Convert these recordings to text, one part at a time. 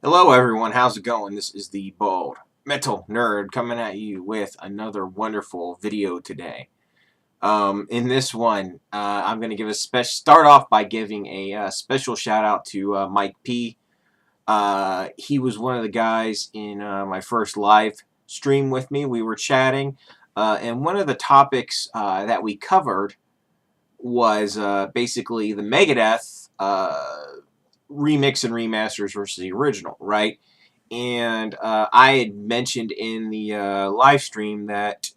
Hello everyone, how's it going? This is the Bald Metal Nerd coming at you with another wonderful video today. In this one, I'm going to give a start off by giving a special shout out to Mike P. He was one of the guys in my first live stream with me. We were chatting, and one of the topics that we covered was basically the Megadeth remix and remasters versus the original, right? And I had mentioned in the live stream that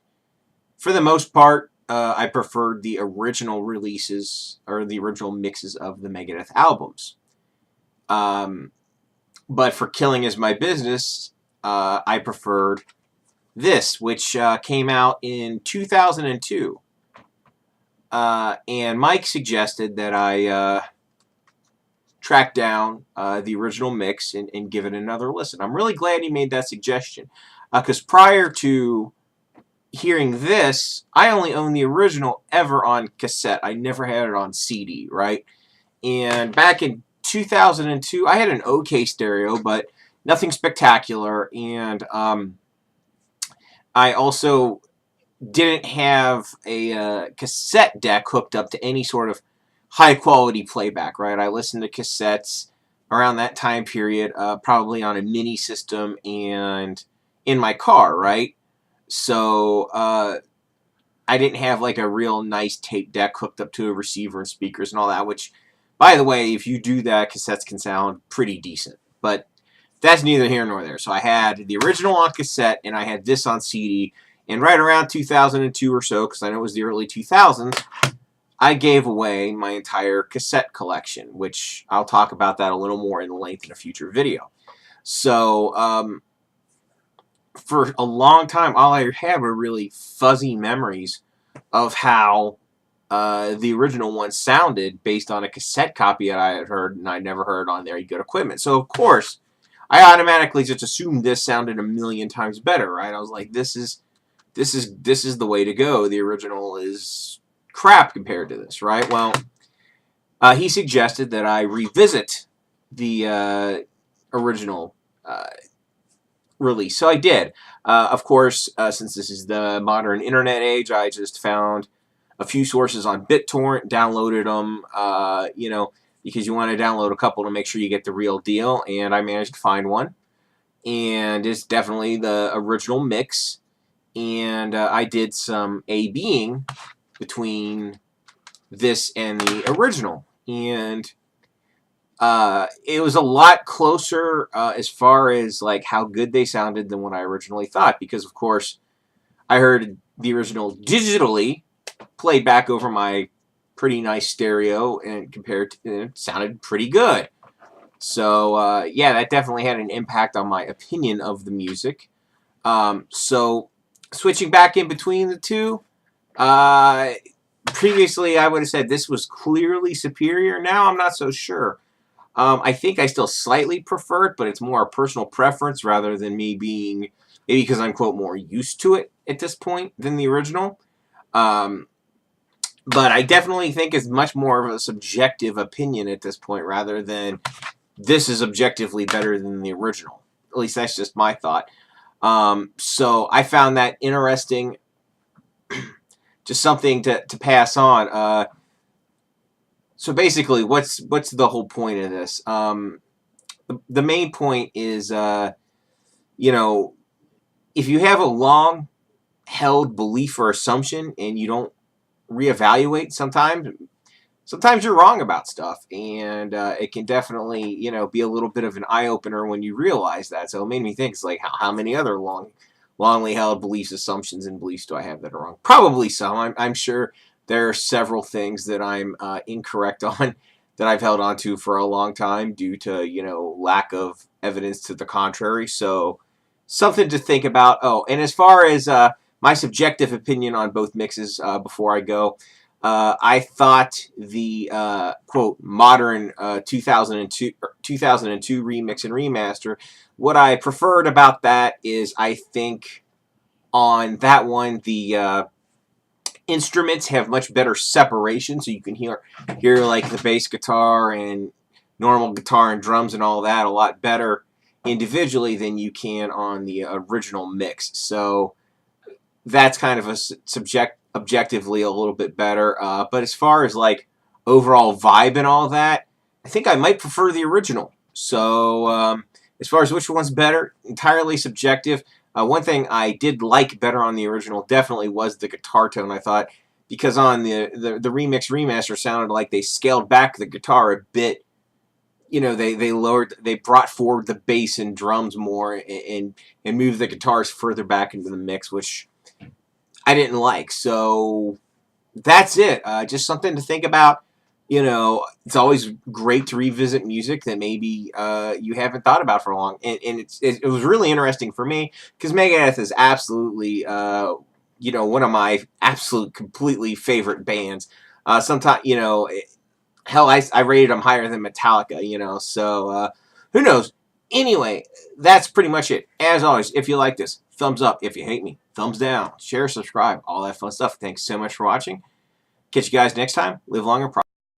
for the most part, I preferred the original releases or the original mixes of the Megadeth albums. But for Killing Is My Business, I preferred this, which came out in 2002. And Mike suggested that I track down the original mix and give it another listen. I'm really glad he made that suggestion because prior to hearing this, I only owned the original ever on cassette. I never had it on CD, right? And back in 2002, I had an okay stereo, but nothing spectacular. And I also didn't have a cassette deck hooked up to any sort of high quality playback, right? I listened to cassettes around that time period, probably on a mini system and in my car, right? So I didn't have like a real nice tape deck hooked up to a receiver and speakers and all that, which, by the way, if you do that, cassettes can sound pretty decent. But that's neither here nor there. So I had the original on cassette and I had this on CD. And right around 2002 or so, because I know it was the early 2000s, I gave away my entire cassette collection, which I'll talk about that a little more in length in a future video. So, for a long time, all I had were really fuzzy memories of how the original one sounded based on a cassette copy that I had heard and I never heard on Very Good Equipment. So, of course, I automatically just assumed this sounded a million times better, right? I was like, this is the way to go. The original is crap compared to this, right? Well, he suggested that I revisit the original release, so I did. Of course, since this is the modern internet age, I just found a few sources on BitTorrent, downloaded them, because you want to download a couple to make sure you get the real deal, and I managed to find one, and it's definitely the original mix. And I did some A-Bing between this and the original. And it was a lot closer as far as like how good they sounded than what I originally thought. Because, of course, I heard the original digitally played back over my pretty nice stereo and compared to it sounded pretty good. So, yeah, that definitely had an impact on my opinion of the music. So switching back in between the two, previously I would have said this was clearly superior. Now I'm not so sure. I think I still slightly prefer it, but it's more a personal preference rather than me being, maybe because I'm, quote, more used to it at this point than the original. But I definitely think it's much more of a subjective opinion at this point rather than this is objectively better than the original. At least that's just my thought. So I found that interesting, just something to pass on. So basically, what's the whole point of this? The main point is, if you have a long-held belief or assumption and you don't reevaluate, sometimes you're wrong about stuff, and it can definitely, be a little bit of an eye-opener when you realize that. So it made me think, it's like, how many other longly held beliefs, assumptions, and beliefs do I have that are wrong? Probably some. I'm sure there are several things that I'm incorrect on that I've held on to for a long time due to, lack of evidence to the contrary. So something to think about. Oh, and as far as my subjective opinion on both mixes before I go, I thought the quote modern 2002 remix and remaster. What I preferred about that is I think on that one the instruments have much better separation, so you can hear like the bass guitar and normal guitar and drums and all that a lot better. individually than you can on the original mix. So that's kind of a objectively a little bit better. But as far as like overall vibe and all that, I think I might prefer the original. So as far as which one's better, entirely subjective. One thing I did like better on the original definitely was the guitar tone. I thought, because on the remix remaster sounded like they scaled back the guitar a bit. You know, they brought forward the bass and drums more and moved the guitars further back into the mix, which I didn't like. So that's it. Just something to think about. You know, it's always great to revisit music that maybe you haven't thought about for long. And it was really interesting for me because Megadeth is absolutely, you know, one of my absolute completely favorite bands. Sometimes, you know, hell, I rated them higher than Metallica, you know, so who knows? Anyway, that's pretty much it. As always, if you like this, thumbs up. If you hate me, thumbs down. Share, subscribe, all that fun stuff. Thanks so much for watching. Catch you guys next time. Live long and prosper.